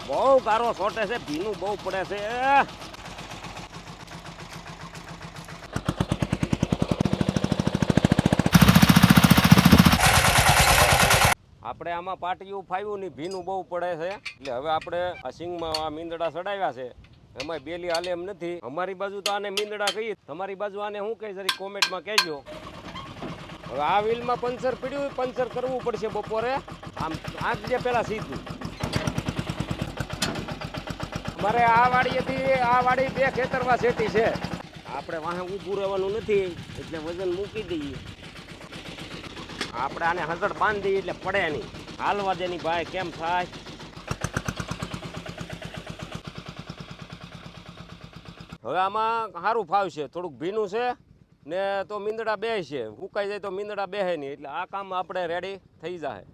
બહુ ગારો છોટે છે, ભીનું બહુ પડે છે. આપણે આમાં પાટિયું ફાવ્યું નહીં, ભીનું બહુ પડે છે. એટલે હવે આપણે આ સિંગમાં આ મીંદડા ચડાવ્યા છે, એમાં બેલી હાલે એમ નથી. અમારી બાજુ તો આને મીંદડા કહીએ, તમારી બાજુ આને શું કહે જરી કોમેન્ટમાં કહેજો. હવે આ વ્હીલમાં પંચર પડ્યું, પંચર કરવું પડશે બપોરે. આમ આંકજે પેલા સીધું. મારે આ વાડીએથી આ વાડી 2 ખેતરમાં શેટી છે. આપણે વાહે ઊભું રહેવાનું નથી, એટલે વજન મૂકી દઈએ. આપણે આને હસડ બાંધી દઈએ એટલે પડે નહીં. હાલવા દેની ભાઈ, કેમ થાય. હવે આમાં સારું ફાવશે, થોડુંક ભીનું છે ને તો મીંદડા બે છે. ઉકાઈ જાય તો મીંદડા બેહે નહીં, એટલે આ કામ આપણે રેડી થઈ જાય.